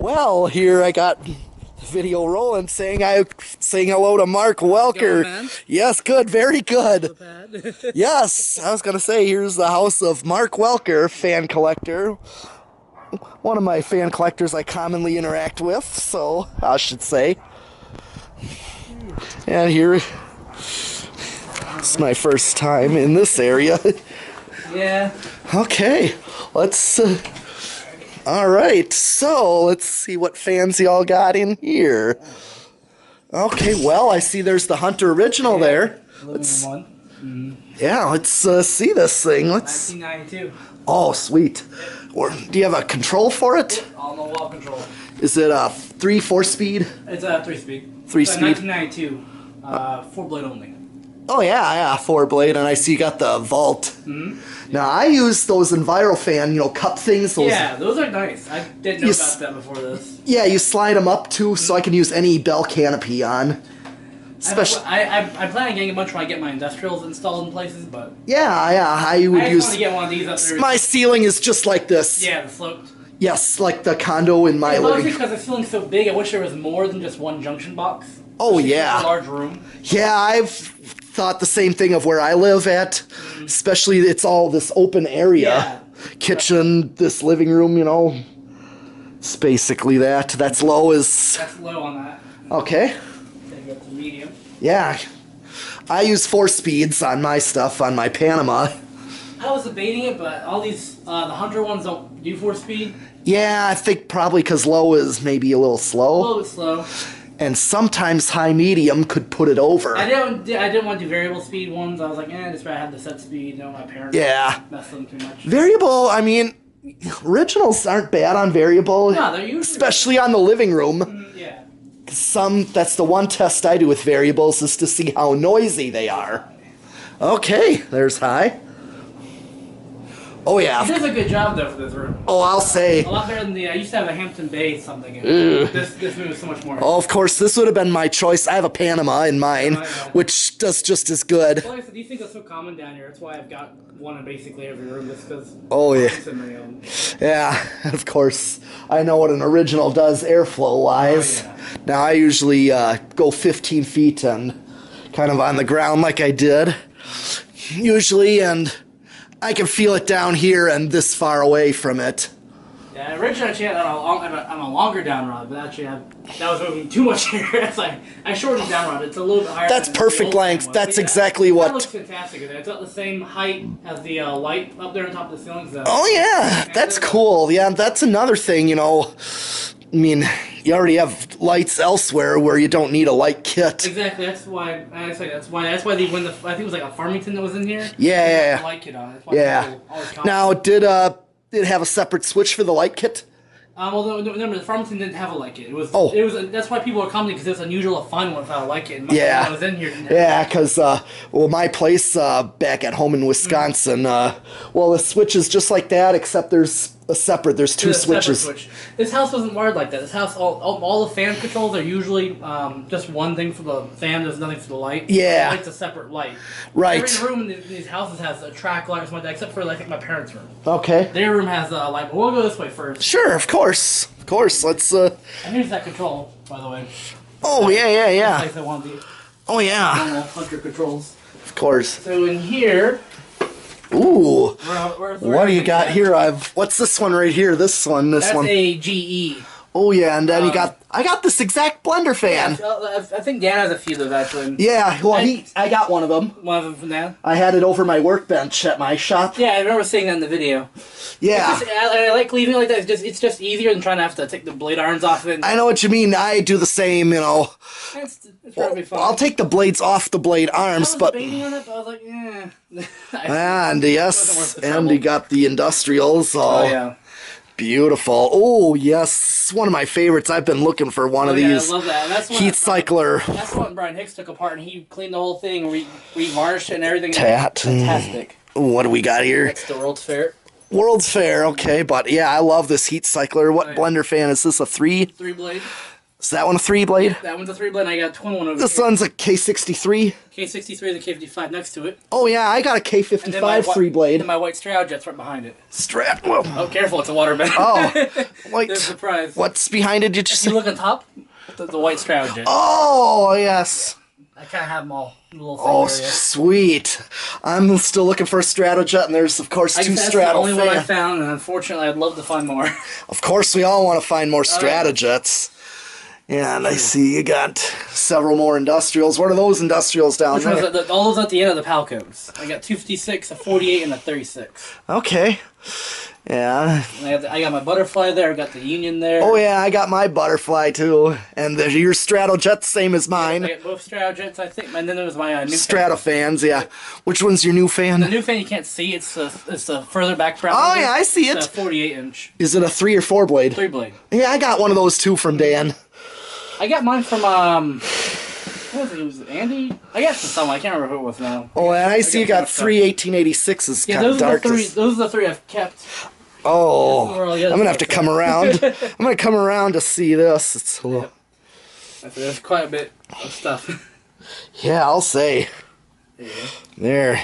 Well, here I got the video rolling saying hello to Mark Welker. Man? Yes, good, very good. Yes, I was gonna say here's the house of Mark Welker, fan collector. One of my fan collectors I commonly interact with, so I should say. And here, it's my first time in this area. Yeah. Okay, let's. All right, so let's see what fans y'all got in here. Okay, well, I see there's the Hunter original there. Let's, yeah, let's see this thing. Let's. 1992. Oh, sweet. Or do you have a control for it? On the wall control. Is it a 3-4 speed? It's a 3-speed. 3-speed. 1992. 4-blade only. Oh yeah, 4-blade, and I see you got the vault. Now I use those EnviroFan, cup things. Those, yeah, those are nice. I didn't know about that before this. Yeah, you slide them up too, so I can use any bell canopy on. Especially, I plan on getting a bunch when I get my industrials installed in places, but yeah, I would use. Want to get one of these up there. My ceiling is just like this. Yeah, the sloped. Yes, like the condo in my living. Because the ceiling's so big, I wish there was more than just one junction box. Oh yeah. A large room. Yeah, I've thought the same thing of where I live at. Especially, it's all this open area. Yeah. Kitchen, this living room, It's basically that. That's low as. That's low on that. Okay. Then go to medium. Yeah. I use 4 speeds on my stuff, on my Panama. I was debating it, but all these, the Hunter ones don't do 4-speed. Yeah, I think probably because low is maybe a little slow. A little bit slow. And sometimes high-medium could put it over. I didn't want to do variable speed ones. I was like, just rather have the set speed. My parents mess them too much. Variable, I mean, originals aren't bad on variable. No, they're usually especially on the living room. Yeah. That's the one test I do with variables is to see how noisy they are. Okay, there's high. Oh yeah. He does a good job though for this room. Oh, I'll say. A lot better than I used to have a Hampton Bay something. This room is so much more. Oh, of course, this would have been my choice. I have a Panama in mine, which does just as good. Well, like I said, these things are so common down here. That's why I've got one in basically every room, just because. Oh yeah. Yeah, of course. I know what an original does airflow-wise. Oh, yeah. Now I usually go 15 feet and kind of on the ground like I did usually, and I can feel it down here and this far away from it. Yeah, originally I had on a longer down rod, but actually that was moving too much here. It's like I shortened the down rod. It's a little bit higher. That's perfect length. That's exactly what. what. That looks fantastic. It's got the same height as the light up there on top of the ceiling. So. Oh yeah, that's cool. Yeah, that's another thing. I mean, you already have lights elsewhere where you don't need a light kit. Exactly. That's why. That's why I think it was like a Farmington that was in here. Yeah. Light kit on it. Yeah. Now, did it have a separate switch for the light kit? Well, remember, the Farmington didn't have a light kit. It was. That's why people are commenting because it's unusual to find one without a light kit. Yeah. When I was in here. Yeah, because my place back at home in Wisconsin, the switch is just like that, except there's there's two switches. Switch. This house wasn't wired like that. This house, all the fan controls are usually just one thing for the fan. There's nothing for the light. Yeah. It's a separate light. Right. Every room in these houses has a track light or something like that, except for I think my parents' room. Okay. Their room has a light, but we'll go this way first. Sure, of course. Let's. And here's that control, by the way. Oh yeah. Place I want the Oh yeah. normal Hunter controls. Of course. So in here. Ooh. What do you got here? What's this one right here? This one. That's a GE. Oh yeah, and then I got this exact blender fan. Yeah, I think Dan has a few of those actually. Yeah, well I got one of them. One of them from Dan. I had it over my workbench at my shop. Yeah, I remember seeing that in the video. Yeah. I like leaving it like that. It's just easier than trying to have to take the blade irons off it. I know what you mean. I do the same. It's probably fine. I'll take the blades off the blade arms, but. I was I was like, And yes, and you got the industrials. Oh yeah. Beautiful. Oh, yes. One of my favorites. I've been looking for one of these. I love that. That's heat cycler. That's what Brian Hicks took apart, and he cleaned the whole thing, re-varnished it and everything. Fantastic. What do we got here? That's the World's Fair. World's Fair, okay. But, yeah, I love this heat cycler. What blender fan is this? A 3? 3-blade. Is that one a 3-blade? That one's a 3-blade. I got a twin one over This here. one's a K63. K63 and the K55 next to it. Oh yeah, I got a And then K55 3-blade. And my white Straw Jet's right behind it. Whoa. Oh, careful, it's a waterbed. Oh, white. There's the prize. What's behind it? Did you If say? you look on top, the white Straw Jet. Oh yes. I kind of have them all in a little thing Oh area. sweet. I'm still looking for a Stratojet, and there's of course two That's the only one I Strato. found, and unfortunately, I'd love to find more. Of course, we all want to find more Oh, yeah. Stratojets. And I see you got several more industrials. What are those industrials down Which ones? there? All those at the end of the Palcos. I got 256, a 48, and a 36. Okay. Yeah. And I got my butterfly there. I got the Union there. Oh yeah, I got my butterfly too, and your Stratojet's same as I mine. got both Strajets, I think. And then there was my new Stratofans, yeah. Which one's your new The fan? new fan you can't see. It's the further back brown. Oh yeah, I see It's it. a 48-inch Is it a 3 or 4 blade? 3-blade. Yeah, I got one of those too from Dan. I got mine from what was it? Was it Andy? I got from someone. I can't remember who it was now. Oh, and I see you got so 3 1886s. Yeah, Kind of those are dark. the three. Those are the three I've kept. Oh, Those are all the other I'm gonna have to stuff. come around. I'm gonna come around to see this. It's a little, There's quite a bit of stuff. yeah, I'll say. Yeah. There.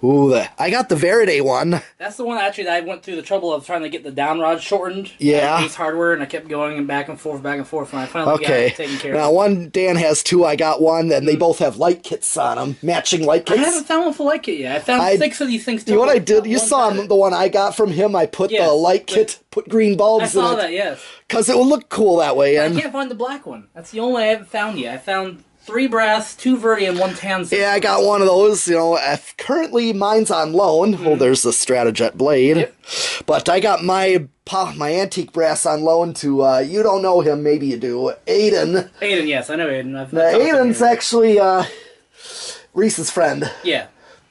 Ooh, I got the Verde one. That's the one actually that I went through the trouble of trying to get the down rod shortened. Yeah. Ace Hardware, and I kept going and back and forth, when I finally Okay. got it taken care Now of. one Dan has 2. I got 1, and they both have light kits on them, matching light I kits. haven't found one for like it yet. I found 6 of these things. You know what I did? Not You one saw had it. the one I got from him. I put Yes, the light kit, put green I bulbs in saw it, that, yes. because it will look cool that way. I And can't find the black one. That's the only one I haven't found yet. I found 3 brass, 2 Verde, and 1 Tanzan. yeah, I got one of those. You know, currently mine's on loan. Oh, there's the Stratojet blade. Yep. But I got my antique brass on loan to. You don't know him, maybe you do. Aiden. Aiden, yes, I know Aiden. I've Now, talked to Aiden's him. actually Reese's friend. Yeah,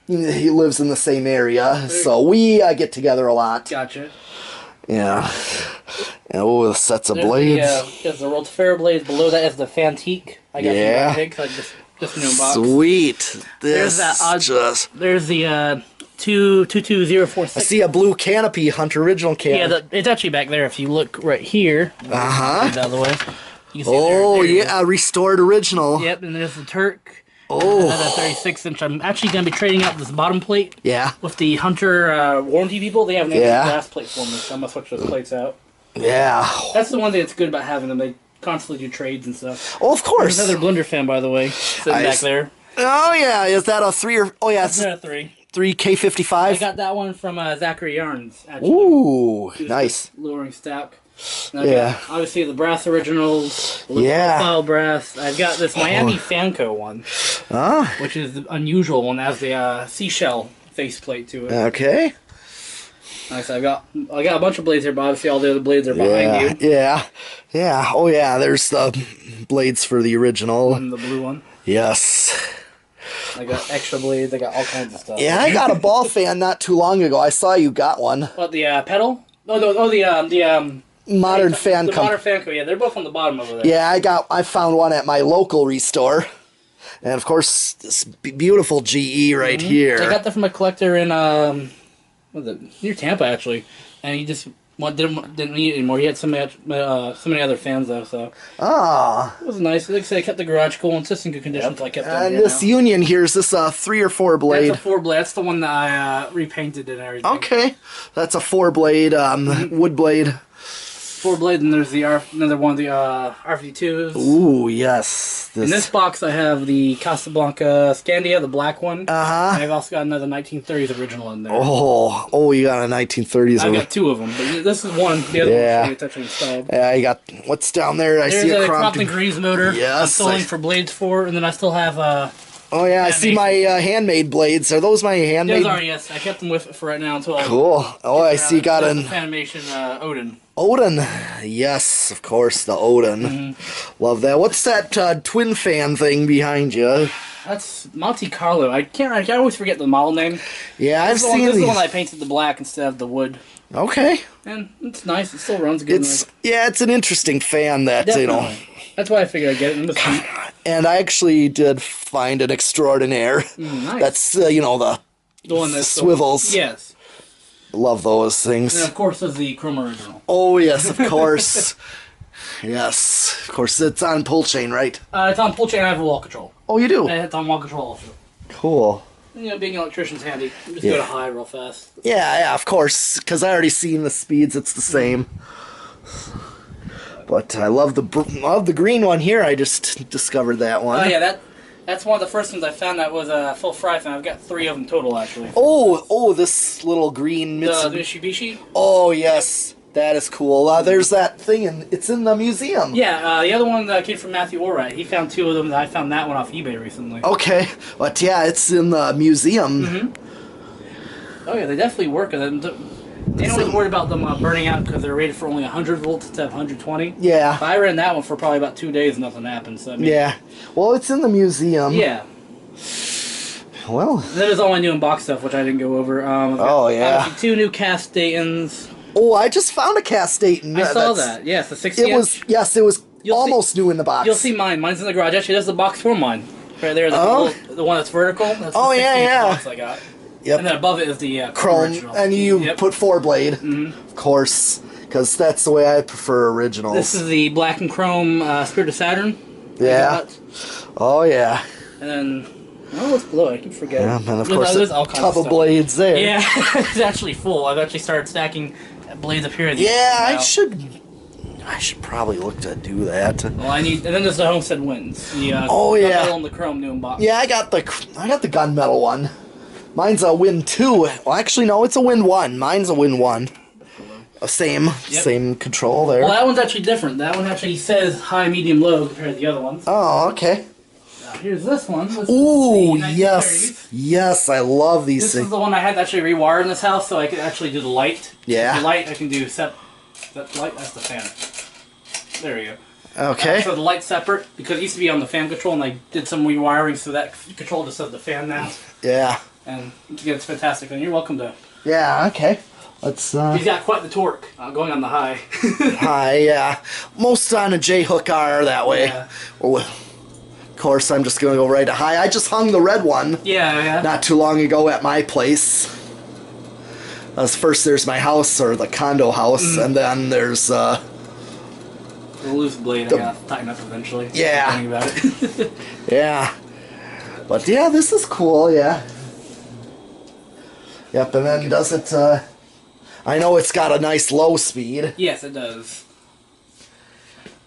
He lives in the same area, so we get together a lot. gotcha. Yeah. And oh, the sets of There's blades. There's the World's Fair blades. Below that is the Fantique. I got Yeah. some pigs. I just new box. Sweet. There's This that odd. just. There's the 22046. I see a blue canopy, Hunter Original Yeah, canopy. it's actually back there. If you look right here, Uh-huh. out of the way, you can see Oh, there you yeah, restored original. go. Yep, and there's the Turk. Oh. Another 36-inch. I'm actually going to be trading out this bottom plate Yeah, with the Hunter warranty people. They have an Yeah. empty glass plate for me, so I'm going to switch those plates out. yeah. That's the one thing that's good about having them. They constantly do trades and stuff. Oh, of course. There's another blender fan, by the way, sitting I back s- there. Oh, yeah, is that a 3 or... Oh, yeah, That's it's another 3. 3 I K55? got that one from Zachary Yarns, actually. Ooh, He was nice. just lowering stack. And I Yeah. got, obviously the brass originals, the Yeah. profile brass. I've got this Miami Fanco one, Ah, which is the unusual one. That has the seashell faceplate to it. okay. Like I said, I got a bunch of blades here, but obviously all the other blades are behind you. Yeah. Oh, yeah, there's the blades for the original. And the blue one. Yes. I got extra blades. I got all kinds of stuff. Yeah, I got a ball fan not too long ago. I saw you got one. What, the pedal? The Modern fan the company. Modern Fanco. Yeah, they're both on the bottom over there. Yeah, I found one at my local restore. And of course, this beautiful GE right here. I got that from a collector in what was it, near Tampa actually, and he just didn't need it anymore. He had so many other fans though, so Ah. it was nice. Like I said, I kept the garage cool and just in good condition until I kept it And here this now. Union here, is this a 3 or 4 blade? That's a 4-blade. That's the one that I repainted and everything. Okay. That's a 4 blade, wood blade. 4-blade, and there's the another one of the R52s. Ooh, yes. In this box, I have the Casablanca Scandia, the black one. Uh-huh. And I've also got another 1930s original in there. Oh, you got a 1930s I've one. got 2 of them, but this is one. The other Yeah. one's touching installed. Yeah, you got, what's down there? I There's see a a Crompton. Crompton Greaves motor. Yes, I'm still I- waiting for blades for, and then I still have Oh, yeah, I see my handmade blades. Are those my handmade? those are, yes. I kept them with for right now until Cool. Oh, I see you got an an animation Odin. Odin. Yes, of course, the Odin. Mm-hmm. Love that. What's that twin fan thing behind you? That's Monte Carlo. I always forget the model name. Yeah, I've This is the one- seen this is the these. one I painted the black instead of the wood. Okay. And it's nice. It still runs good. It's an interesting fan that, Definitely. That's why I figured I'd get it. It was cheap. and I actually did find an extraordinaire. Nice. That's, the The one that's swivels. Yes. Love those things. And of course, there's the Chrome original. Oh, yes, of course. Yes. Of course, it's on pull chain, right? It's on pull chain. I have a wall control. Oh, you do? And it's on wall control also. Cool. You know, being an electrician's handy. You just Yeah. go to high real fast. Yeah, of course, because I already seen the speeds. It's the same. But I love the green one here. I just discovered that one. Oh yeah, that's one of the first ones I found that was a full fry fan. I've got 3 of them total actually. Oh, this little green The Mitsubishi. Mitsubishi. Oh yes, that is cool. There's that thing, and it's in the museum. Yeah, the other one came from Matthew Orrat. He found 2 of them. I found that one off eBay recently. Okay, but yeah, it's in the museum. Mm-hmm. Oh yeah, they definitely work. They don't worry about them burning out because they're rated for only 100 volts instead of 120. Yeah. But I ran that one for probably about 2 days and nothing happened. So I mean, Yeah. Well, it's in the museum. yeah. Well. That is all my new in-box stuff, which I didn't go over. I've got, Oh, yeah. obviously 2 new cast Daytons. Oh, I just found a cast Dayton. I saw that. Yeah, it's a 60 It was it was almost new in the box. You'll see mine. Mine's in the garage. Actually, there's the box for mine. Right there, the one that's vertical. That's the 60-inch box I got. Yep. And then above it is the chrome, original. and you put 4-blade, of course, because that's the way I prefer originals. This is the black and chrome Spirit of Saturn. Yeah. Oh yeah. And then, oh, what's below? I keep forgetting. Yeah, and of course, there's all kinds a couple of stuff. blades there. Yeah, it's actually full. I've actually started stacking blades up here. Yeah, I should probably look to do that. Well, and then there's the Homestead Winds. The, oh yeah. The and the chrome new in box. Yeah, I got the gunmetal one. Mine's a Wind 2. Well, actually, no, it's a Wind 1. Mine's a Wind 1. Same control there. Well, that one's actually different. That one actually says high, medium, low compared to the other ones. Oh, okay. Here's this one. Ooh, yes. Yes, I love these things. things. This is the one I had to actually rewire in this house so I could actually do the light. Yeah. The light I can do that light, that's the fan. There we go. Okay. So the light's separate because it used to be on the fan control and I did some rewiring so that control just says the fan now. Yeah. And yeah, it's fantastic. And you're welcome to. Yeah, okay. Let's, He's got quite the torque going on the high. high, yeah. Most on a J-hook are that way. Yeah. Of course, I'm just going to go right to high. I just hung the red one Yeah. not too long ago at my place. First there's my house, or the condo house, and then there's... The loose blade I gotta tighten up eventually. Yeah. Thinking about it. Yeah. But yeah, this is cool, yeah. Yep, and then does it, I know it's got a nice low speed. Yes, it does.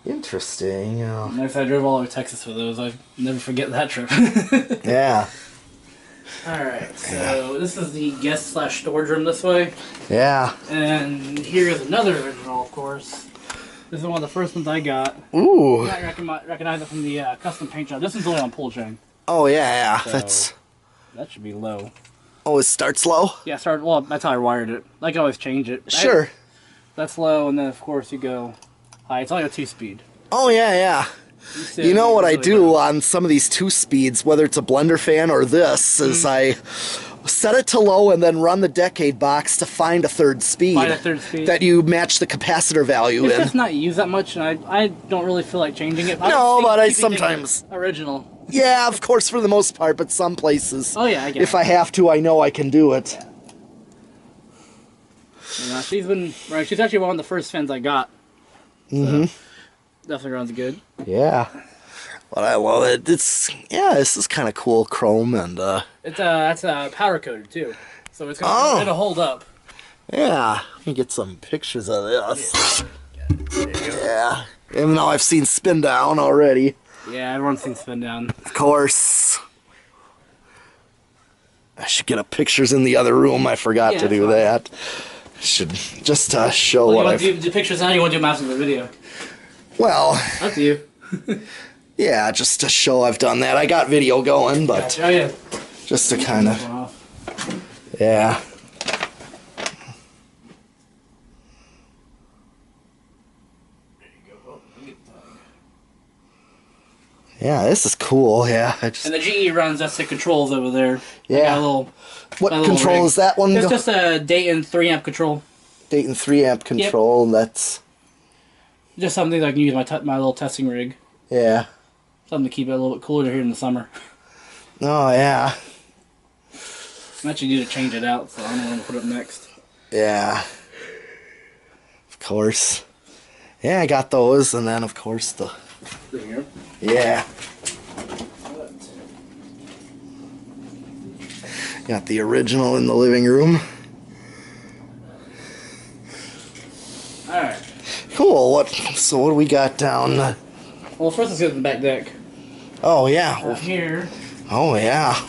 Interesting, yeah. If I drove all over Texas for those, I'd never forget that trip. Yeah. Alright, so this is the guest/storage room this way. Yeah. And here's another original, of course. This is one of the first ones I got. Ooh. I recognize it from the custom paint job. This one's only on pull chain. Oh, yeah. So, that should be low. Oh, it starts low? Yeah, well, that's how I wired it. I can always change it. Sure. That's low, and then of course you go high. It's only a 2-speed. Oh, yeah. You know what I do on some of these 2-speeds, whether it's a blender fan or this, is I set it to low and then run the decade box to find a third speed. Find a third speed. That you match the capacitor value it's in. just not used that much, and I don't really feel like changing it. No, but I sometimes... Original. Yeah, of course, for the most part, but some places. Oh, yeah, I get If I have to, I know I can do it. Yeah, she's actually one of the first fans I got. So definitely runs good. Yeah. But I love it. This is kind of cool, chrome, and that's powder coated too, so it'll hold up. Yeah, let me get some pictures of this. Yeah, even though I've seen spin down already. Yeah, everyone's seen spin down. Of course. I should get up pictures in the other room. I forgot to do that. Should just show what I've... You want to do pictures now, or you want to do mouse in the video? Well... Up to you. Yeah, just to show I've done that. I got video going, but... Gotcha. Oh, yeah. Just to kind of... Yeah. Yeah, this is cool. Yeah, and the GE runs. That's the controls over there. Yeah. What control is that one? It's just a Dayton 3-amp control. Dayton 3-amp control. Yep. That's just something that I can use my little testing rig. Yeah. Something to keep it a little bit cooler here in the summer. Oh yeah. I'm actually due to change it out, so I don't know when to put it next. Yeah. Of course. Yeah, I got those, and then of course the Here. yeah. Got the original in the living room. Alright. Cool. So what do we got down? Well, first let's get the back deck. Oh yeah. Here. Oh yeah.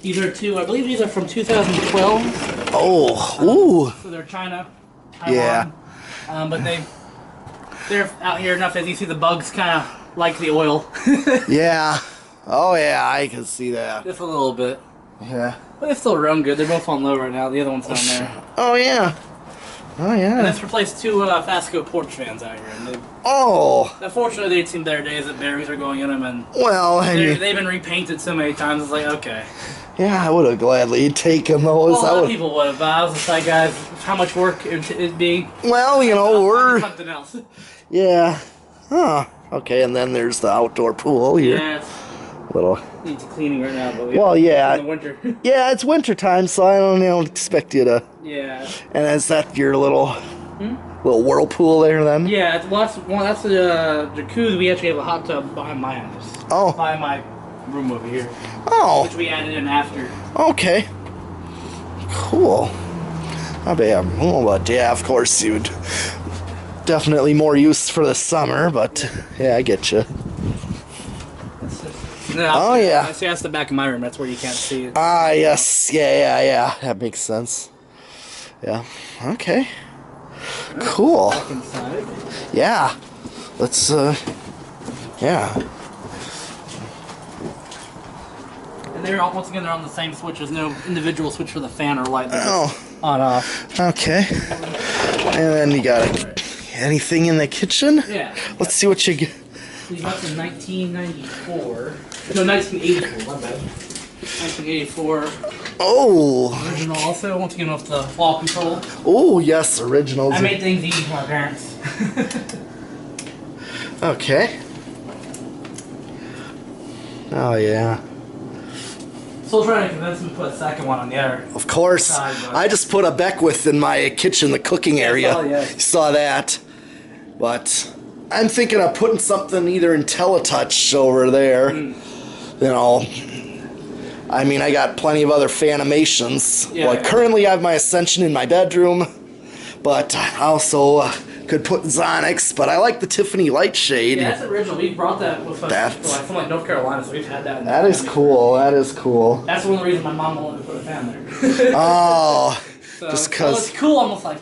These are I believe these are from 2012. Oh, ooh. So they're China, Taiwan. Yeah. But they're out here enough that you see the bugs kind of like the oil. Yeah. Oh yeah, I can see that. Just a little bit. Yeah. But they still run good. They're both on low right now. The other one's down there. Oh yeah. Oh And yeah. this replaced two Fastco porch fans out here. And Oh. unfortunately, they'd seen better days that batteries are going in them, and Well, I mean, they've been repainted so many times. It's like, okay. yeah, I would have gladly taken those. Well, a lot I of would. people would have, but I was just like, guys, how much work it'd be. Well, you know, we're Something else. yeah. Huh. Okay, and then there's the outdoor pool here. Yeah, Little. it needs cleaning right now, but Well, yeah. in the winter. Yeah, it's winter time, so I don't expect you to. Yeah. And is that your little whirlpool there then? Yeah, that's the jacuzzi. We actually have a hot tub behind my house. Oh. Behind my room over here, Oh. which we added in after. Okay. Cool. Not bad. Oh, but yeah, of course you'd definitely more use for the summer, but yeah, I get you. Oh, yeah. See, that's the back of my room. That's where you can't see it. Ah, yes. Yeah. That makes sense. Yeah. Okay. Cool. Back inside. Yeah. Let's, yeah. And they're all, once again, they're on the same switch. There's no individual switch for the fan or light. They're Oh. just on off. Okay. And then you got anything in the kitchen? Yeah. Let's see what you get. These got in 1994. No, 1984. My bad. 1984. Oh. Original also. Once again with the wall control. Oh, yes, originals. I made things easy for my parents. Okay. Oh, yeah. Still trying to convince them to put a second one on the other. Of course. Side, but- I just put a Beckwith in my kitchen, the cooking area. Oh, yeah. You saw that. But I'm thinking of putting something either in Teletouch over there. You know, I mean, I got plenty of other Fanimations. Yeah, Well, yeah. currently I have my Ascension in my bedroom, but I also could put Zonix, but I like the Tiffany light shade. Yeah, that's original. We brought that with us That's- from like North Carolina, so we've had that. That is cool. That is cool. That's one of the reasons my mom wanted to put a fan there. Oh, So, just well, 'cause- it's cool, almost like.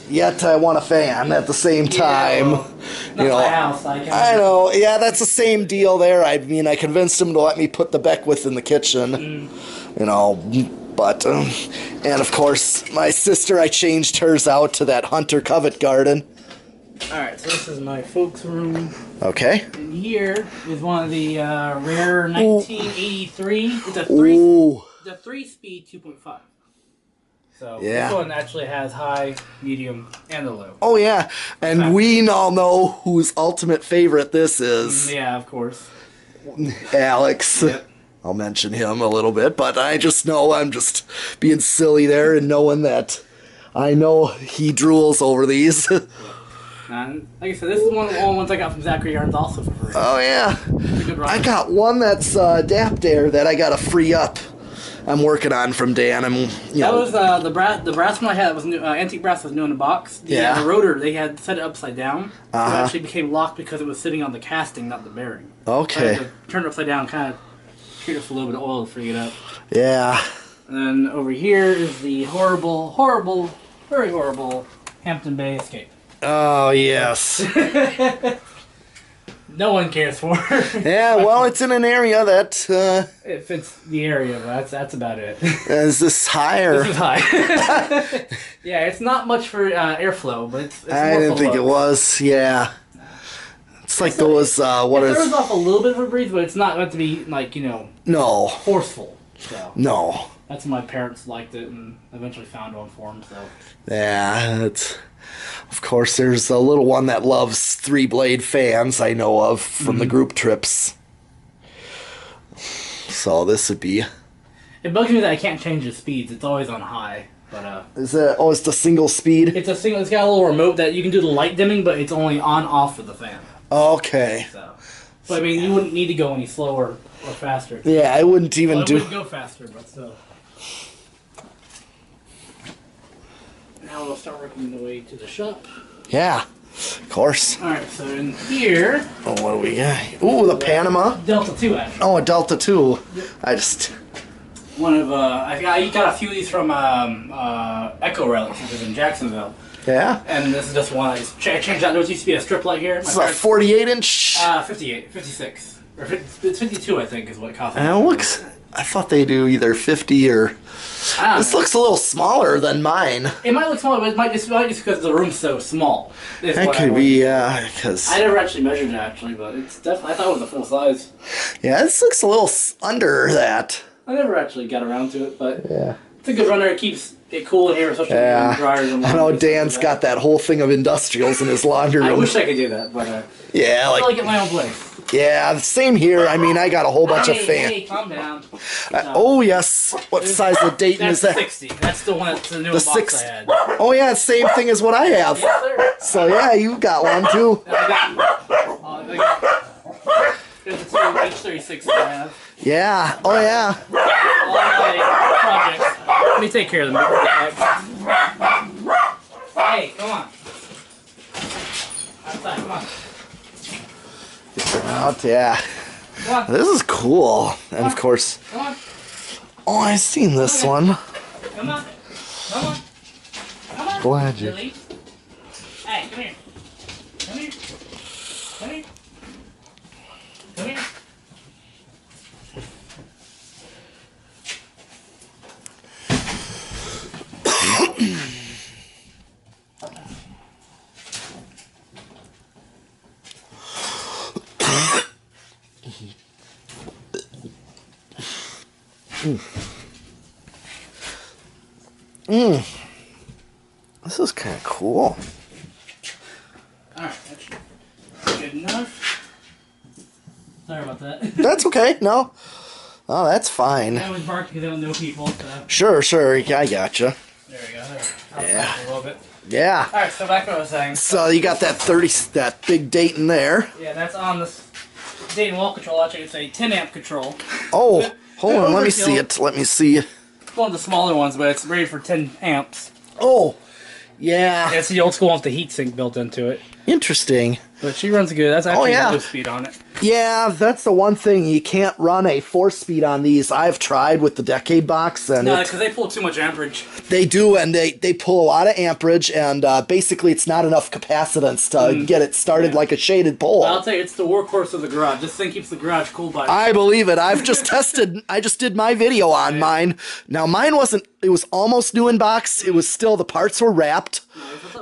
yet I want a fan at the same time. Yeah, well, not you know, my house. Like, I know. Yeah, that's the same deal there. I mean, I convinced him to let me put the Beckwith in the kitchen. You know, but and of course, my sister, I changed hers out to that Hunter Covett Garden. All right, so this is my folks' room. Okay. And here is one of the rare 1983. It's a three. Ooh. It's a 3-speed 2.5. So Yeah. this one actually has high, medium, and the low. Oh yeah, and we all know whose ultimate favorite this is. Yeah, of course. Alex. Yep. I'll mention him a little bit, but I just know I'm just being silly there and knowing that I know he drools over these. And like I said, this is one of the only ones I got from Zachary Yarns also for free. Oh yeah. It's a good ride. I got one that's Adaptair that I got to free up. I'm working on from Dan. That was the brass one I had was new. Antique brass was new in the box. Yeah. The rotor they had set it upside down. Uh-huh. It actually became locked because it was sitting on the casting, not the bearing. Okay. So I had to turn it upside down, kind of treat it with a little bit of oil to free it up. Yeah. And then over here is the horrible, very horrible Hampton Bay Escape. Oh yes. No one cares for. Yeah. Well, it's in an area that It fits the area, but that's about it. is this higher. This is high. Yeah, it's not much for airflow, but it's I more didn't for think it low. was. Yeah. It's like those. What It is? throws off a little bit of a breeze, but it's not meant to be like No. forceful. So No. that's when my parents liked it and eventually found one for them. So Yeah. It's. Of course, there's a little one that loves 3-blade fans I know of from the group trips. So this would be. it bugs me that I can't change the speeds. It's always on high. But Is it? Oh, it's the single speed. it's a single. It's got a little remote that you can do the light dimming, but it's only on off for the fan. Okay. So, but I mean, you wouldn't need to go any slower or faster. Yeah, I wouldn't even Well, do. it wouldn't go faster, but still. Now we'll start working the way to the shop. Yeah, of course. All right, so in here. Oh, what do we got? Ooh, the Panama. Delta 2, actually. Oh, a Delta 2. Yep. I just. One of I got a few of these from Echo Relics, which is in Jacksonville. Yeah. And this is just one I just changed out. There used to be a strip light here. It's a 48-inch. 58, 56, or 50, it's 52, I think, is what it costs. And it looks. I thought they do either 50 or. This looks a little smaller than mine. It might look smaller, but it might just because the room's so small. That could be, because. I never actually measured it, actually, but it's definitely. I thought it was a full size. Yeah, this looks a little under that. I never actually got around to it, but Yeah. it's a good runner. It keeps it cool in here, especially Yeah. when dryers and I know laundry, Dan's stuff like got that whole thing of industrials in his laundry that. room. I wish I could do that, but Yeah, I like. like it my own place. Yeah, same here. I mean, I got a whole bunch of fans. Hey, calm down. Oh, yes. What size of Dayton That's is that? 60. That's the one. That's the new The box 6. I had. Oh, yeah, same thing as what I have. Yes, sir. So, yeah, you got one too. There's a two H36 that I have. Yeah. Oh, yeah. All my projects. Let me take care of them. Hey, come on. Outside, come on. Out, yeah. Come on. This is cool. And, of course, Come on. oh, I've seen this one. Come on. Come on. Come on. Glad you. Lily. Hey, come here. Come here. Come here. Come here. This is kind of cool. Alright, that's good enough. Sorry about that. That's okay. No. Oh, that's fine. I was barking because I don't know people, so. Sure. Yeah, I gotcha. There we go. There. I'll Yeah. stop a little bit. Yeah. Alright, so back to what I was saying. So you got that 30, that big Dayton there. Yeah, that's on this Dayton wall control. Actually, it's a 10 amp control. Oh, hold on. Let me see it. Let me see. It's one of the smaller ones, but it's rated for 10 amps. Oh, yeah. It's the old school one with the heatsink built into it. Interesting. But she runs good. That's actually yeah. low speed on it. Yeah, that's the one thing. You can't run a 4-speed on these. I've tried with the Decade box, and No, because they pull too much amperage. they do, and they pull a lot of amperage, and basically it's not enough capacitance to get it started like a shaded pole. But I'll tell you, it's the workhorse of the garage. This thing keeps the garage cool by. I believe it. I've just tested. I just did my video on mine. Now, mine wasn't, it was almost new in box. It was still, the parts were wrapped,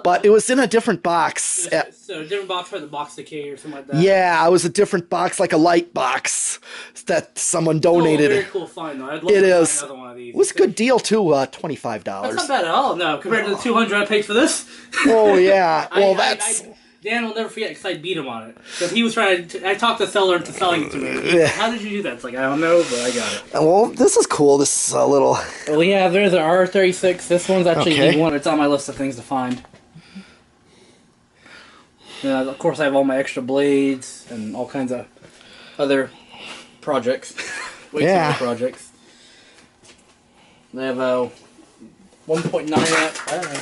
but it was in a different box. So a different box for the box decay or something like that. Yeah, it was a different box, like a light box that someone donated. Very cool find though. I'd love It to is. find another one of these. It was a good deal too. $25. That's not bad at all. No, compared to the $200 I paid for this. Oh yeah. Well, Dan will never forget because I beat him on it. Because he was trying to. I talked the seller into selling it to me. Yeah. How did you do that? It's like, I don't know, but I got it. Well, this is cool. This is a little. Well, yeah, there's the R36. This one's actually Okay. the one. It's on my list of things to find. Yeah, of course, I have all my extra blades and all kinds of other projects. Way Yeah. too many projects. They have a 1.9 amp. I don't know.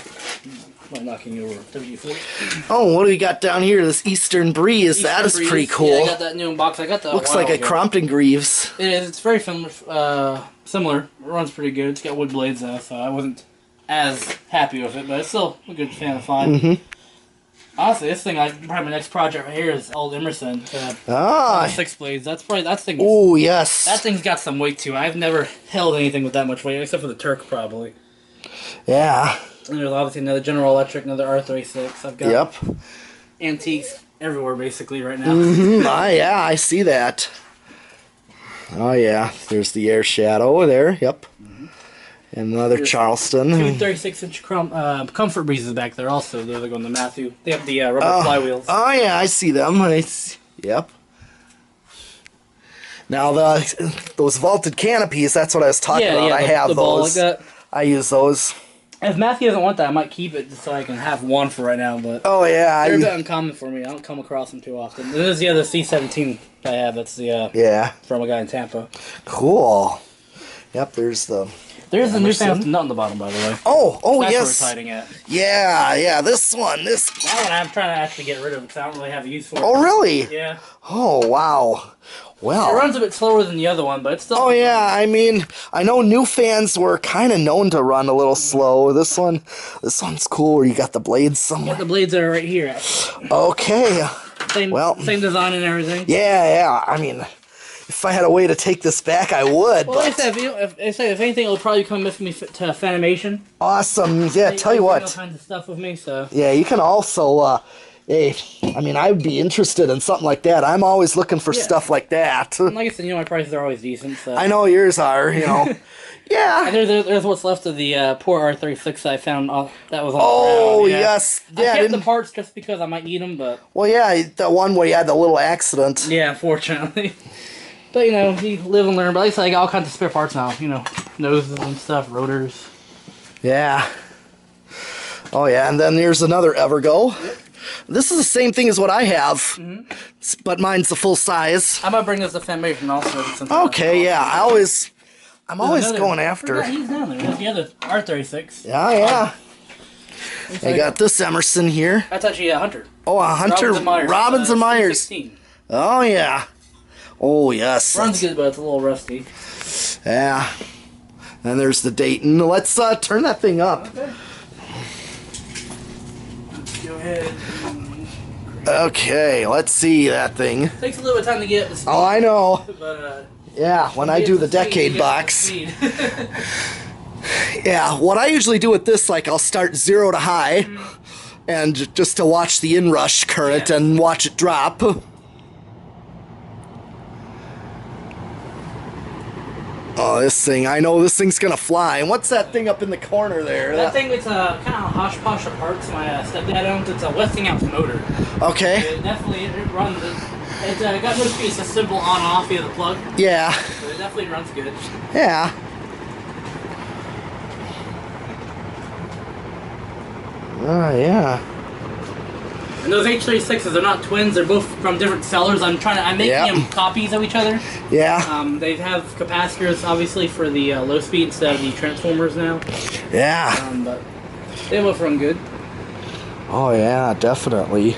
I'm not knocking you over. WD-40. Oh, what do we got down here? This Eastern Breeze. That is Eastern pretty Breeze. cool. Yeah, I got that new in box. I got that. Looks like a ago. Crompton Greaves. It is. It's very similar. It runs pretty good. It's got wood blades though, so I wasn't as happy with it, but it's still a good fan to find. Honestly, this thing, probably my next project right here is old Emerson. Ah. 6 blades. That's probably that thing. Oh yes. That thing's got some weight too. I've never held anything with that much weight, except for the Turk probably. Yeah. And there's obviously another General Electric, another R36. I've got Yep. antiques everywhere basically right now. Yeah, I see that. Oh yeah. There's the Air Shadow there. Yep. And another There's Charleston. Two 36-inch Comfort Breezes back there also. They're going to Matthew. They have the rubber flywheels. Oh yeah, I see them. Yep. Now those vaulted canopies. That's what I was talking about. I have the ball those. like that. I use those. If Matthew doesn't want that, I might keep it just so I can have one for right now. But Oh yeah, they're a bit uncommon for me. I don't come across them too often. There's the other C17 I have. That's the yeah, from a guy in Tampa. cool. Yep, there's the. There's the new fan Emerson. with the nut on the bottom, by the way. Oh That's yes. where it's hiding at. Yeah, this one. That one I'm trying to actually get rid of because I don't really have a use for it. Oh really? Yeah. Oh wow. Well. It runs a bit slower than the other one, but it's still. Oh yeah, I mean, I know new fans were kind of known to run a little slow. This one's cool. Where you got the blades somewhere. Got the blades that are right here. Actually. Okay. Same design and everything. Yeah. I mean, if I had a way to take this back, I would. Well, like I said, if anything, it'll probably come with me to Fanimation. Awesome. Yeah, tell you All what. kinds of stuff with me, so. Yeah, you can also. Hey, I mean, I would be interested in something like that. I'm always looking for stuff like that. And like I said, my prices are always decent. So. I know yours are. Yeah. And there's what's left of the poor R36 I found that was on Oh, the ground. Yeah. yes. I Yeah, kept the parts just because I might need them, but... Well, yeah, the one where you had the little accident. Yeah, unfortunately. But, you live and learn. But like I said, I got all kinds of spare parts now. Noses and stuff, rotors. Yeah. Oh, yeah, and then there's another Evergo. Yep. This is the same thing as what I have, but mine's the full size. I might bring this to Fanimation also. Okay, yeah, I'm always going after. Yeah, he's down there. There's the other R36. Yeah. I got this Emerson here. That's actually a Hunter. Oh, a Hunter. Robbins and Myers. Oh, yeah. Oh, yes. Runs good, but it's a little rusty. Yeah. And there's the Dayton. Let's turn that thing up. Okay. Go ahead. Okay, let's see that thing. Takes a little bit of time to get up to speed. Oh, I know. But, yeah, when I do the decade box. Yeah, what I usually do with this, like, I'll start 0 to high, and just to watch the inrush current and watch it drop. Oh, this thing, I know this thing's gonna fly. And what's that thing up in the corner there? That thing, it's a kind of hodgepodge of parts my stepdad owns. It's a Westinghouse motor. Okay. It definitely, it runs. It's got no speed. It's a simple on-off via the plug. Yeah. But it definitely runs good. Yeah. Oh, yeah. And those H36s, they're not twins. They're both from different sellers. I'm making them copies of each other. Yeah. They have capacitors, obviously, for the low speed instead of the transformers now. Yeah. But they both run good. Oh, yeah, definitely.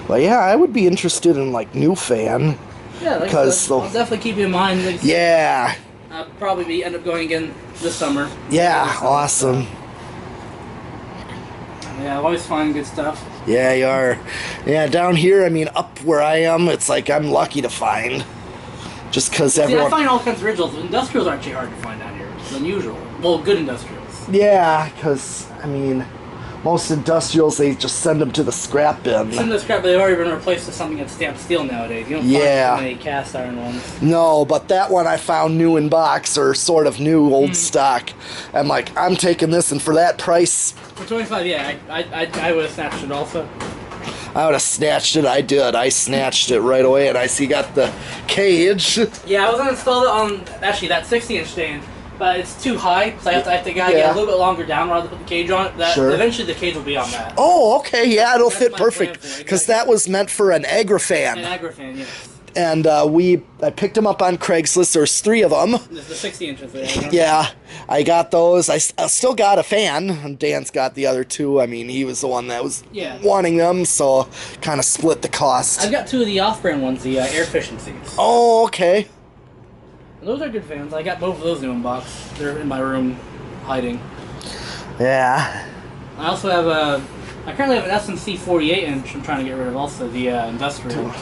Well, yeah, I would be interested in, like, new fan. Yeah, like I said, I'll definitely keep you in mind. Like, yeah. I'll probably end up going again this summer. Yeah, awesome. Yeah, I always find good stuff. Yeah, you are. Yeah, down here, I mean, up where I am, it's like I'm lucky to find. Just because everyone... I find all kinds of originals. Industrials are actually hard to find down here. It's unusual. Well, good industrials. Yeah, because, I mean, most industrials, they just send them to the scrap bin. Send the scrap, but they've already been replaced with something that's stamped steel nowadays. You don't find too many cast iron ones. No, but that one I found new in box, or sort of new old stock. I'm like, I'm taking this, and for that price... For 25, yeah, I would have snatched it also. I would have snatched it. I did. I snatched it right away, and I see got the cage. Yeah, I was going to install it on, actually, that 60-inch stand, but it's too high, so I have to get a little bit longer down rather than put the cage on it. Eventually the cage will be on that. Oh, okay, yeah, it'll fit perfect, because that was meant for an Agrifan. An Agrifan, yes. And I picked them up on Craigslist. There's 3 of them. There's the 60 inches there. Yeah, I got those. I still got a fan. And Dan's got the other 2. I mean, he was the one that was wanting them, so kind of split the cost. I've got 2 of the off-brand ones, the air efficiencies. Oh, okay. And those are good fans. I got both of those new in box. They're in my room, hiding. Yeah. I also have I currently have an SMC 48-inch I'm trying to get rid of also, the industrial.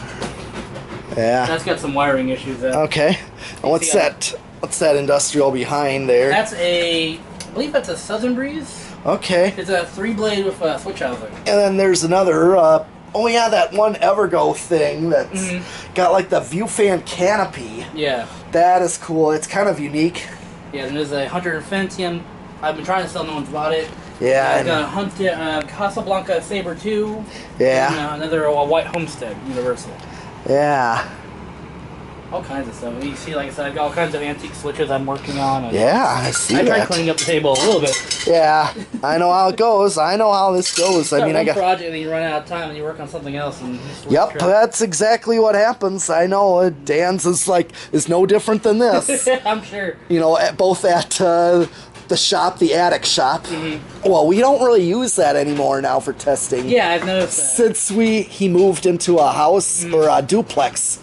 Yeah. That's got some wiring issues there. Okay. And what's that industrial behind there? I believe that's a Southern Breeze. Okay. It's a 3-blade with a switch housing. And then there's another, oh yeah, that one Evergo thing that's got like the view fan canopy. Yeah. That is cool. It's kind of unique. Yeah, and there's a Hunter Infinium. I've been trying to sell, no one's bought it. Yeah. I've got a Hunter, Casablanca Saber 2. Yeah. And another White Homestead Universal. Yeah. all kinds of stuff. You see, like I said, I've got all kinds of antique switches I'm working on. And Yeah, I see I tried that. cleaning up the table a little bit. Yeah, I know how it goes. I know how this goes. I mean, I got project and then you run out of time and you work on something else. And Yep, that's exactly what happens. I know. Dan's is no different than this. I'm sure. You know, both at the shop, the attic shop. Mm-hmm. Well, we don't really use that anymore now for testing. Yeah, I've noticed that. Since he moved into a house or a duplex,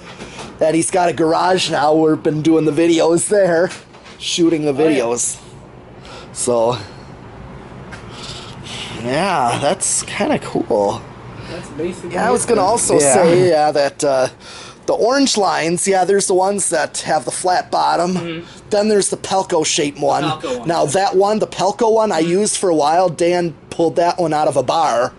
that he's got a garage now. We've been doing the videos there, shooting the videos. So, yeah, that's kind of cool. That's basically. Yeah, I was gonna also say that the orange lines, there's the ones that have the flat bottom. Then there's the Pelco shaped one. Now that one, the Pelco one, I used for a while. Dan pulled that one out of a bar.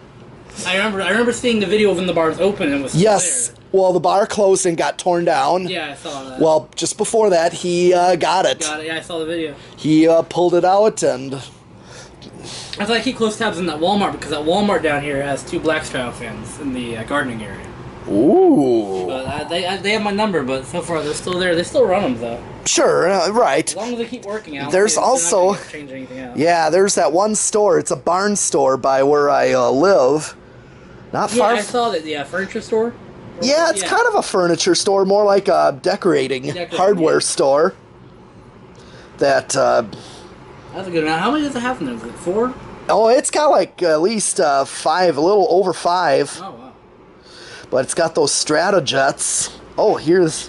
I remember seeing the video when the bar was open and was still there. Well, the bar closed and got torn down. Yeah, I saw that. Well, just before that, he got it. Yeah, I saw the video. He pulled it out and. I thought I keep close tabs on that Walmart because that Walmart down here has 2 Blackstraw fans in the gardening area. Ooh. But they have my number, but so far they're still there. They still run them though. Sure, right. As long as they keep working out. There's also change anything else. Yeah, there's that one store. It's a barn store by where I live. Not far. Yeah, I saw that. Yeah, furniture store. Yeah, it's kind of a furniture store, more like a decorating hardware store. That. That's a good amount. How many does it have in there? Is it 4? Oh, it's got like at least 5, a little over 5. Oh wow. But it's got those Stratojets. Oh, there's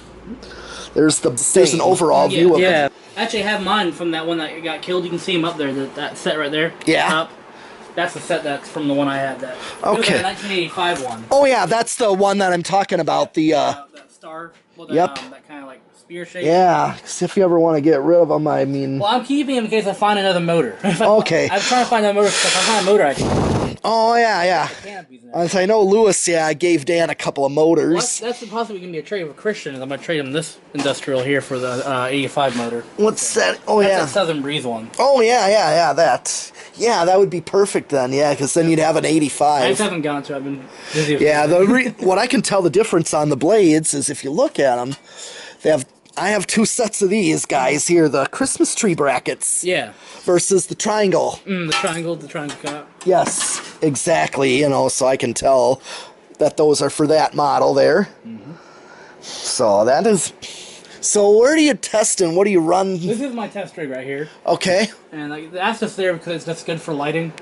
an overall view of it. Yeah, I actually have mine from that one that got killed. You can see him up there. That set right there. Yeah. Top. That's the set that's from the one I had. That. Okay. It was a 1985 one. Oh yeah, that's the one that I'm talking about. The that star. Well, Yep. That kind of like spear shape. Yeah, 'cause if you ever want to get rid of them, I mean. Well, I'm keeping them in case I find another motor. Okay. I'm trying to find another motor. If I find a motor, I can. Oh yeah. As I know, Lewis, gave Dan a couple of motors. Well, that's possibly going to be a trade with Christian. I'm going to trade him this industrial here for the 85 motor. What's that? Oh that's yeah. That Southern Breeze one. Oh yeah. That would be perfect then. Yeah, because then you'd have an 85. I just haven't gotten to it. I've been busy. Yeah, what I can tell the difference on the blades is if you look at them, I have 2 sets of these guys here, the Christmas tree brackets. Yeah. Versus the triangle. The triangle cut. Yes, exactly. So I can tell that those are for that model there. So that is. So where do you test and what do you run? This is my test rig right here. Okay. And that's just there because it's just good for lighting.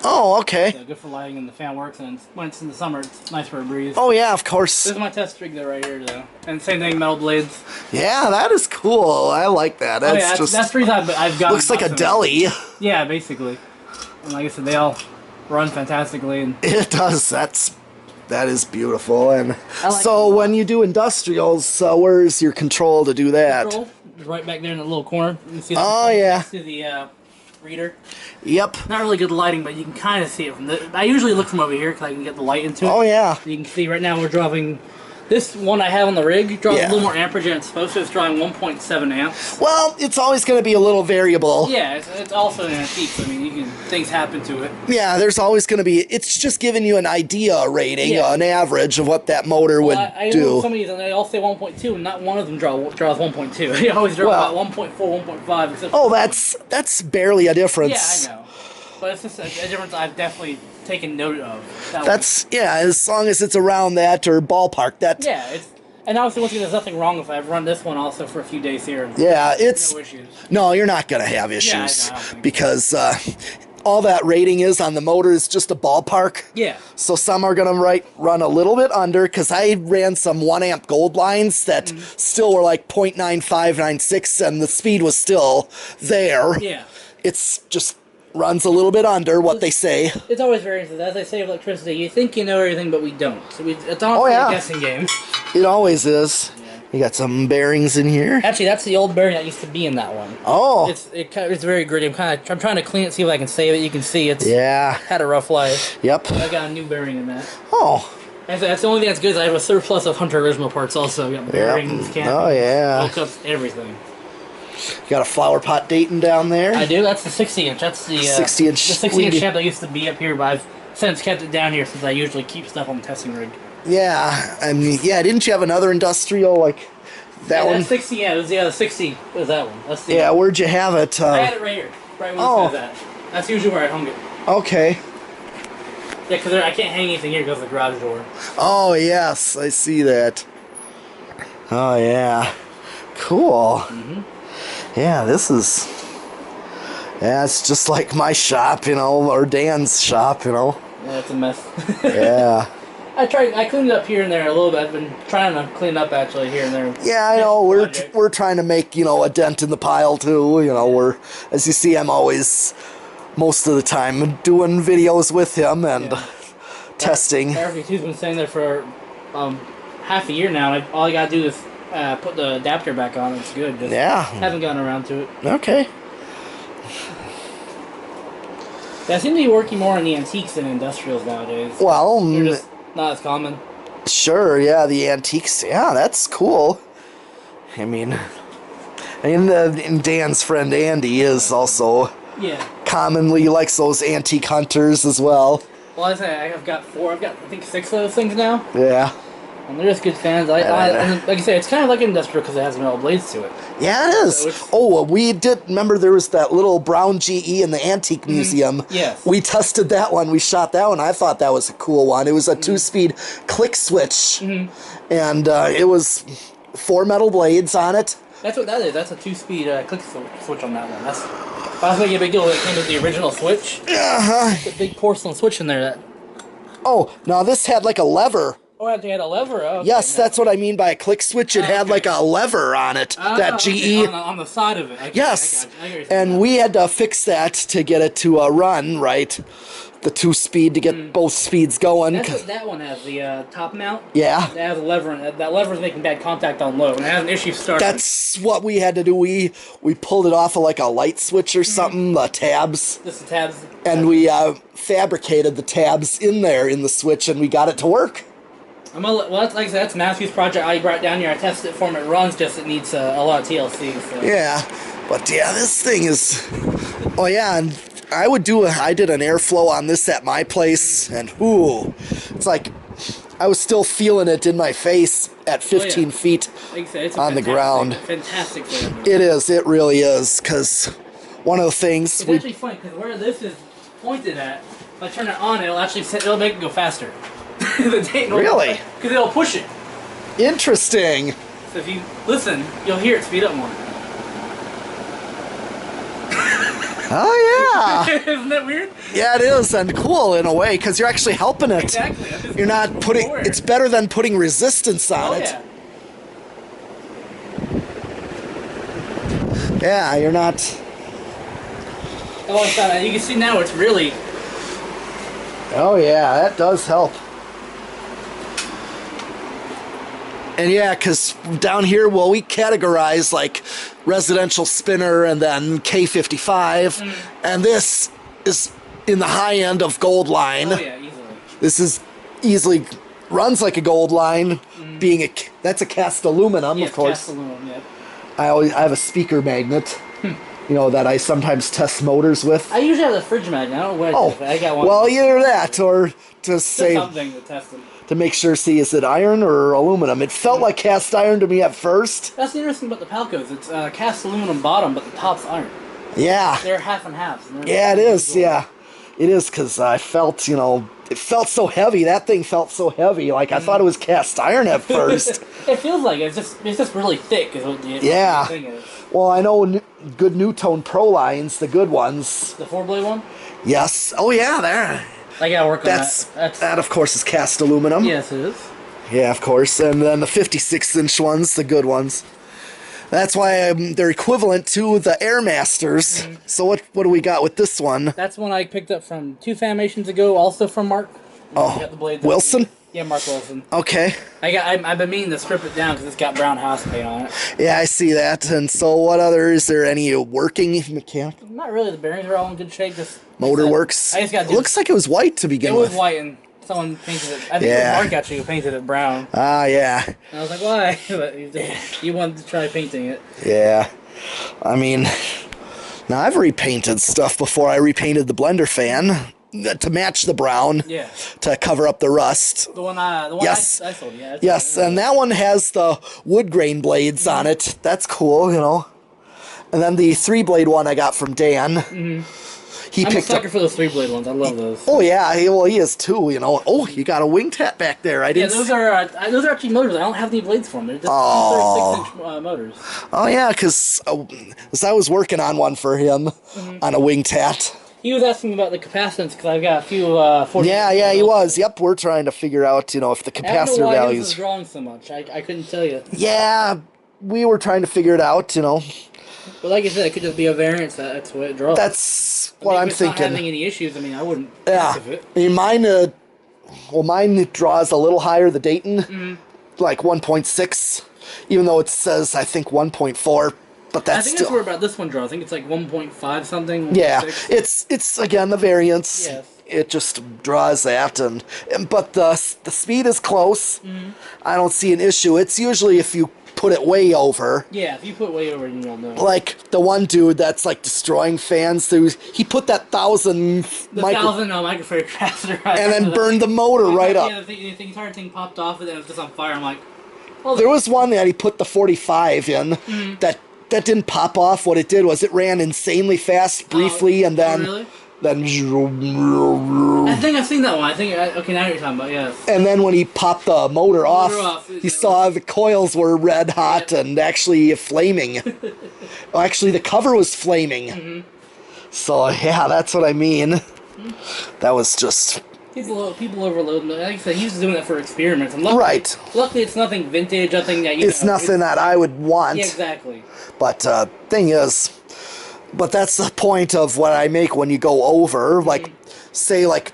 Oh, okay. So good for lighting and the fan works, and when it's in the summer, it's nice for a breeze. Oh yeah, of course. This is my test rig there right here, though. And same thing, metal blades. Yeah, that is cool. I like that. That's that's the reason I've got. Looks like a deli. Yeah, basically. And like I said, they all run fantastically. And it does. That is beautiful. And like so when you do industrials, where's your control to do that? Control, right back there in the little corner. You see yeah. See the reader. Yep. Not really good lighting, but you can kind of see it from I usually look from over here because I can get the light into it. Oh yeah. You can see right now we're dropping. This one I have on the rig draws a little more amperage than it's supposed to. It's drawing 1.7 amps. Well, it's always going to be a little variable. Yeah, it's also an antique. I mean, things happen to it. Yeah, there's always going to be. It's just giving you an idea rating, an average of what that motor would I do. know some of these, and they all say 1.2, and not one of them draws 1.2. They always draw about 1.4, 1.5. Oh, that's barely a difference. Yeah, I know. But it's just a difference I've definitely taken note of. As long as it's around that or ballpark. Yeah, and obviously once again, there's nothing wrong if I've run this one also for a few days here. Yeah, no issues. No, you're not going to have issues I because all that rating is on the motor is just a ballpark. Yeah. So some are going to run a little bit under because I ran some 1 amp gold lines that still were like 0.9596 and the speed was still there. Yeah. It's just runs a little bit under what they say. It's always very interesting. As they say of electricity, you think you know everything, but we don't. So it's honestly a guessing game. It always is. Yeah. You got some bearings in here. Actually, that's the old bearing that used to be in that one. Oh. It's very gritty. I'm trying to clean it, see if I can save it. You can see it's had a rough life. Yep. I got a new bearing in that. Oh. And so that's the only thing that's good is I have a surplus of Hunter original parts also. I got bearings, cams, hookups, everything. You got a flower pot Dayton down there? I do. That's the 60-inch. That's the 60-inch. The 60-inch shed that used to be up here, but I've since kept it down here since I usually keep stuff on the testing rig. Yeah, I mean, didn't you have another industrial, like, That one? That's 60, yeah, the 60 was that one. That's the Yeah, where'd you have it? I had it right here. Right where this guy's at. That's usually where I hung it. Okay. Yeah, because I can't hang anything here because of the garage door. Oh, yes, I see that. Oh, yeah. Cool. Yeah, this is... Yeah, it's just like my shop, you know, or Dan's shop, you know. Yeah, it's a mess. Yeah. I cleaned it up here and there a little bit. I've been trying to clean it up actually here and there. Yeah, I know. We're trying to make, you know, a dent in the pile too. You know, as you see, I'm always, most of the time, doing videos with him and testing. Everything's been sitting there for half a year now. And all I gotta do is put the adapter back on. It's good. Just haven't gotten around to it. Okay. Yeah, I seem to be working more on the antiques than industrials nowadays. Well, they're just not as common. Sure, yeah, the antiques. Yeah, that's cool. I mean, and Dan's friend Andy is also commonly likes those antique hunters as well. Well, I've got I think 6 of those things now. Yeah. And they're just good fans. Like I say, it's kind of like industrial because it has metal blades to it. Yeah, it is. So we did, remember there was that little brown GE in the Antique Museum. Yes. We tested that one. We shot that one. I thought that was a cool one. It was a 2-speed click switch. And it was 4 metal blades on it. That's what that is. That's a 2-speed click switch on that one. That's making a big deal that it came with the original switch. The big porcelain switch in there. Now this had like a lever. Oh, it had a lever? Oh, okay. Yes, that's what I mean by a click switch. It had like a lever on it. That GE. Okay. On the side of it. Okay, yes. I got you. And we had to fix that to get it to run, right? The 2-speed to get both speeds going. That's what that one has, the top mount. Yeah. It has a lever in it. That lever's making bad contact on low, and it has an issue starting. That's what we had to do. We pulled it off of like a light switch or something, the tabs. Just the tabs. And we fabricated the tabs in there in the switch, and we got it to work. Like I said, that's Matthew's project. I brought it down here. I tested it for him. It runs, just it needs a lot of TLC. So. Yeah, but yeah, this thing is. Oh yeah, and I did an airflow on this at my place, and it's like I was still feeling it in my face at 15 feet like I said, it's on the ground. Fantastic flavor. It is. It really is. Because one of the things. It's actually funny because where this is pointed at, if I turn it on, it'll make it go faster. Really? Because it'll push it. Interesting. So if you listen, you'll hear it speed up more. Oh yeah. Isn't that weird? Yeah, it is, and cool in a way because you're actually helping it. Exactly. You're not putting. It's better than putting resistance on it. Yeah. Yeah, you're not. Oh, it's not. You can see now it's really. Oh yeah, that does help. And yeah, because down here, well, we categorize like residential spinner and then K55, and this is in the high end of gold line. Oh yeah, easily. This is easily runs like a gold line, that's a cast aluminum, of course. Cast aluminum, yeah. I have a speaker magnet, you know, that I sometimes test motors with. I usually have the fridge magnet. I don't know what I got one. Well, either that or to say something to test them. To make sure, see, is it iron or aluminum? It felt like cast iron to me at first. That's the interesting about the Palcos. It's cast aluminum bottom, but the top's iron. Yeah. They're half and half. Yeah, it is. Yeah, it is because I felt, you know, it felt so heavy. That thing felt so heavy. Like I thought it was cast iron at first. It feels like it's just really thick. Is what the thing is. The 4-blade one. Yes. Oh yeah, there. I gotta work on that. That, of course, is cast aluminum. Yes, it is. Yeah, of course. And then the 56-inch ones, the good ones. That's why they're equivalent to the Airmasters. So what do we got with this one? That's one I picked up from 2 Famations ago, also from Mark. Oh, Wilson? Yeah, Mark Wilson. Okay. I've been meaning to strip it down because it's got brown house paint on it. Yeah, I see that. And so what other, is there any working mechanical? Not really. The bearings are all in good shape. Just motor works. I just got. It looks like it was white to begin with. It was white, and someone painted it. I think it was Mark actually who painted it brown. Ah, yeah. And I was like, why? But he wanted to try painting it. Yeah. I mean, now I've repainted stuff before. I repainted the blender fan. to match the brown. Yeah. To cover up the rust. The one Yes. I sold, yeah. Yes, and that one has the wood grain blades on it. That's cool, you know. And then the 3-blade one I got from Dan. He I'm a picked sucker up. for those 3-blade ones. I love those. Oh yeah, he is too. You know. Oh, you got a wing tap back there. I Yeah, didn't. those are actually motors. I don't have any blades for them. They're just 36-inch motors. Oh yeah, because I was working on one for him on a wing tat. He was asking me about the capacitance because I've got a few 40. Yeah, he was. Yep, we're trying to figure out, if the I don't know capacitor why his values. was drawing so much. I couldn't tell you. Yeah, we were trying to figure it out. But like I said, it could just be a variance. That's what it draws. That's what I'm if it's not thinking. having any issues, I mean, I wouldn't Yeah, think of it. I mean, mine draws a little higher. The Dayton, like 1.6, even though it says I think 1.4. But I that's think still. that's where about this one draws. I think it's like 1.5 something. Yeah, 1.6. it's again the variance. Yes. It just draws that, but the speed is close. I don't see an issue. It's usually if you put it way over. Yeah, if you put way over, you'll know. Like the one dude that's like destroying fans. He put that 1,000 The 1,000 microfarad capacitor. and then burned the motor right up. Yeah, the entire thing popped off and then it was just on fire. I'm like, There was one that he put the 45 in that didn't pop off. What it did was it ran insanely fast briefly and then really? then I think I've seen that one. Okay, now you're talking about, yes. and then when he popped the motor off, you saw the coils were red hot and actually flaming. Well, actually, the cover was flaming. So yeah, that's what I mean. That was just People overload them. Like I said, he's doing that for experiments. And right. Luckily, it's nothing vintage, nothing that you It's nothing that I would want. Yeah, exactly. But thing is, but that's the point of what I make when you go over. Like, say, like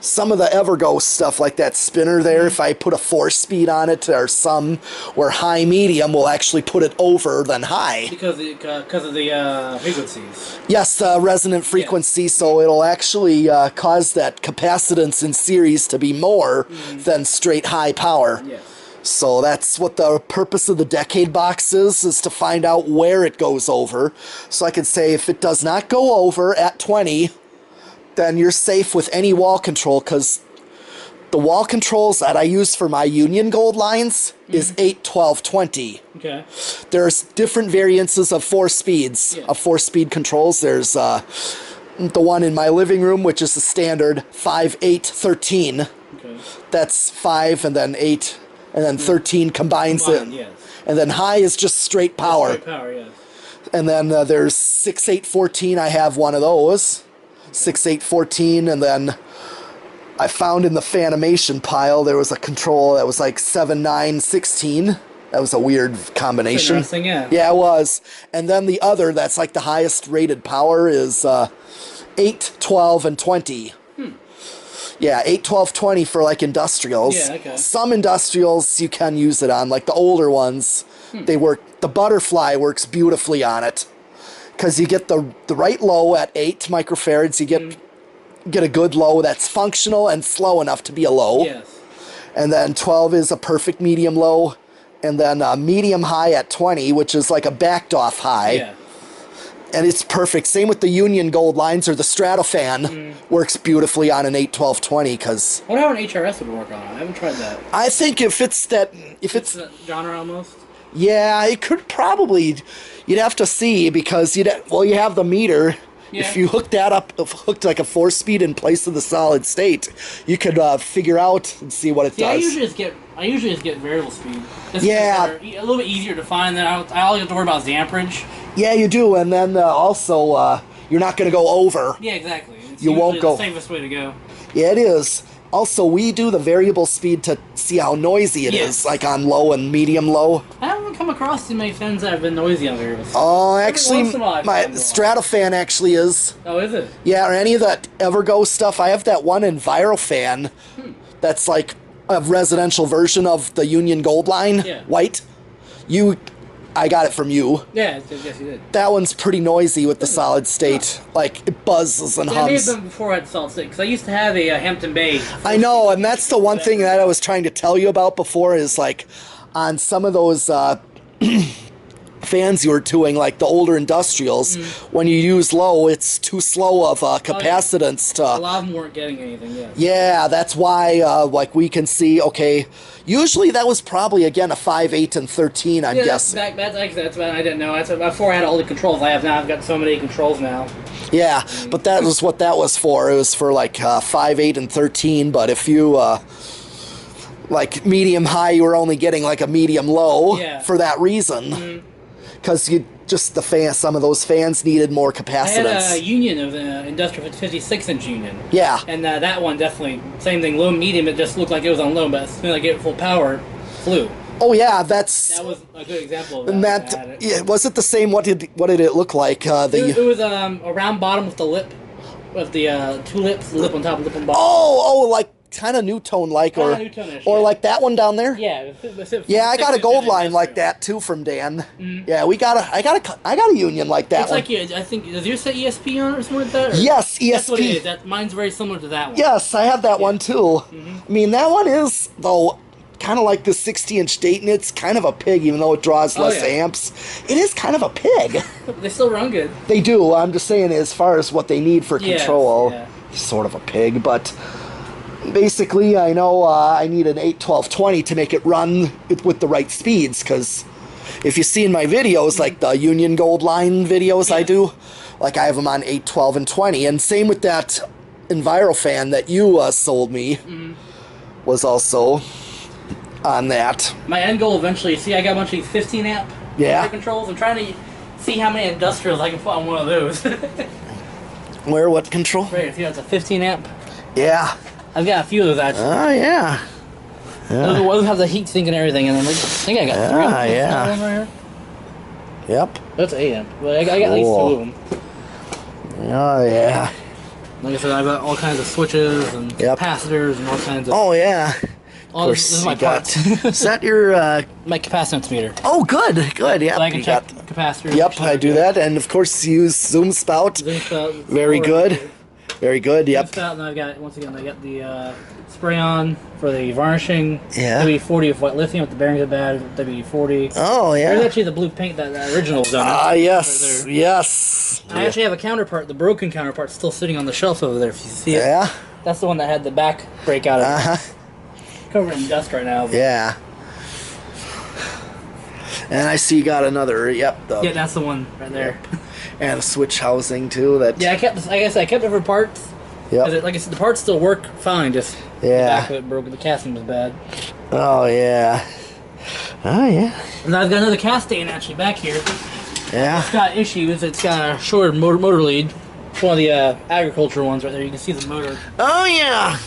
some of the Evergo stuff, like that spinner there. If I put a 4-speed on it, or some where high medium will actually put it over than high. Because of the frequencies. Yes, resonant frequency. So it'll actually cause that capacitance in series to be more than straight high power. Yes. So that's what the purpose of the decade box is to find out where it goes over. So I can say if it does not go over at 20, then you're safe with any wall control, because the wall controls that I use for my Union Gold lines is 8, 12, 20. Okay. There's different variances of 4 speeds, of 4-speed controls. There's the one in my living room, which is the standard 5, 8, 13. Okay. That's 5 and then 8. And then 13 combines it. Yes. And then high is just straight power. Straight power, yes. And then there's 6, 8, 14. I have one of those. 6, 8, 14. And then I found in the Fanimation pile there was a control that was like 7, 9, 16. That was a weird combination. Interesting, yeah. Yeah, it was. And then the other that's like the highest rated power is 8, 12, and 20. Yeah, 8, 12, 20 for like industrials. Yeah, okay. Some industrials you can use it on, like the older ones. They work. The butterfly works beautifully on it, because you get the right low at 8 microfarads. You get a good low that's functional and slow enough to be a low. Yes. And then 12 is a perfect medium low, and then medium high at 20, which is like a backed off high. Yeah. And it's perfect. Same with the Union Gold lines, or the Stratofan works beautifully on an 8, 12, 20, because I wonder how an HRS would work on it. I haven't tried that. I think if it's that, It's that genre almost. yeah, it could probably, you'd have to see, because you have the meter. Yeah. If you hooked like a 4-speed in place of the solid state, you could figure out and see what it Yeah, does. I usually just get variable speed. Yeah. A little bit easier to find. Then all you have to worry about is the amperage. Yeah, you do, and then also you're not going to go over. Yeah, exactly. It's You won't usually go. the safest way to go. Yeah, it is. Also, we do the variable speed to see how noisy it is, like on low and medium low. I haven't come across too many fans that have been noisy on variable speed. Oh, Every actually, once in a while I've my found one. Stratofan actually is. Oh, is it? Yeah, or any of that Evergo stuff. I have that one Envirofan that's like a residential version of the Union Gold line, Yeah. white. I got it from you. Yeah, yes, you did. That one's pretty noisy with the solid state. Like, it buzzes and Yeah, it may have hums. been before I had Salt Lake, because I used to have a Hampton Bay. I know, and that's the one thing that I was trying to tell you about before is, like, on some of those fans you were doing, like the older industrials, when you use low, it's too slow of a capacitance A to... lot of them weren't getting anything, yeah. Yeah, that's why, like, we can see, okay, usually that was probably, again, a 5, 8, and 13, I'm guessing. That's what I didn't know. That's before I had all the controls I have now. I've got so many controls now. Yeah, but that was what that was for. It was for, like, 5, 8, and 13, but if you, like, medium-high, you were only getting, like, a medium-low for that reason. Because some of those fans needed more capacitance. I had a Union of the Industrial 56-inch Union. Yeah. And that one definitely, same thing, low, medium, it just looked like it was on low, but as soon as I get full power, flew. Oh yeah, That was a good example of that. And that, yeah, was it the same? What did it look like? It was a round bottom with the lip, with the two lips, the lip on top, lip on bottom. Oh, like kind of Newtone-like, or Newtone-ish, or like that one down there. Yeah. Yeah, I got a gold line like that too from Dan. Yeah, I got a Union like that. It's one. like, I think, does yours say ESP on it or something like that? Or? Yes, ESP. That's what it is. Mine's very similar to that one. Yes, I have that one too. I mean, that one is though kind of like the 60-inch Dayton. It's kind of a pig, even though it draws less amps. It is kind of a pig. They still run good. They do. I'm just saying, as far as what they need for control, yeah. sort of a pig, but. Basically, I know I need an 8-12-20 to make it run with the right speeds, because if you see in my videos, like the Union Gold Line videos I do, like I have them on 8, 12, and 20, and same with that Enviro fan that you sold me, was also on that. My end goal eventually, see, I got a bunch of these 15 amp controls. I'm trying to see how many industrials I can put on one of those. Where, what control? Right, see, that's a 15 amp. Yeah. I've got a few of those actually. Oh, yeah. Those have the heat sink and everything, and then I think I got 3 of them. Yeah. One right here. Yep. That's 8 amp. But I got at least 2 of them. Oh, yeah. Like I said, I've got all kinds of switches and capacitors and all kinds of... Oh, yeah. Of course, this is my parts. Is that your... My capacitance meter. Oh, good, yeah. So I can check capacitors. Yep, I do that, and of course you use Zoom Spout. Very good. Very good, yep. Spout, and I've got, once again, I got the spray on for the varnishing. Yeah. WD-40 of white lithium, if the bearings are bad, WD-40. Oh, yeah. There's actually the blue paint that the original was on. Yes, right yes. I actually have a counterpart, the broken counterpart, still sitting on the shelf over there, if you see it. Yeah? That's the one that had the back breakout of it. Covered in dust right now. Yeah. And I see you got another, yeah, that's the one right there. Yep. And a switch housing too. I kept it for parts. Yep. Like I said, the parts still work fine, just the back of it broke, the casting was bad. Oh, yeah. Oh, yeah. And I've got another cast stain actually back here. Yeah. It's got issues, it's got a shorted motor lead. It's one of the agriculture ones right there, you can see the motor. Oh, yeah.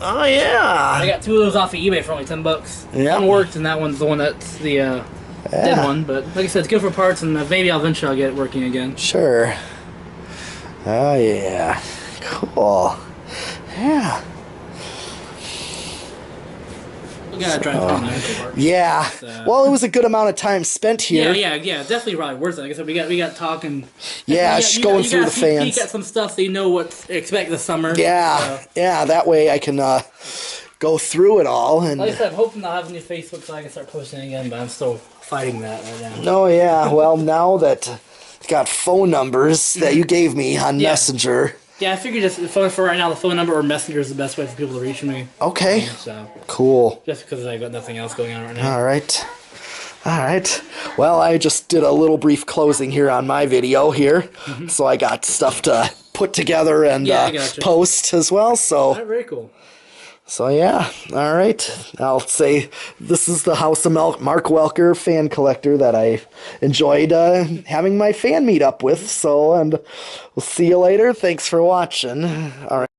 Oh, yeah. I got 2 of those off of eBay for only $10. Yeah. One worked, and that one's the one that's the dead one. But like I said, it's good for parts, and maybe eventually I'll get it working again. Sure. Oh, yeah. Cool. Yeah. We gotta drive home now. Yeah. Well, it was a good amount of time spent here. Yeah, definitely probably worth it. Like I said, we got talking. Yeah, just going through the fans. You got some stuff so you know what to expect this summer. Yeah, yeah. That way I can go through it all. And like I said, I'm hoping to have a new Facebook so I can start posting again, but I'm still fighting that right now. Oh yeah. Well, now that I've got phone numbers that you gave me on Messenger. Yeah, I figured just for right now, the phone number or Messenger is the best way for people to reach me. Okay. So cool. Just because I've got nothing else going on right now. All right. All right. Well, I just did a little brief closing here on my video here, so I got stuff to put together and post as well. So. All right, very cool. So yeah, all right. I'll say this is the House of Mark Welker fan collector that I enjoyed having my fan meet up with. So, and we'll see you later. Thanks for watching. All right.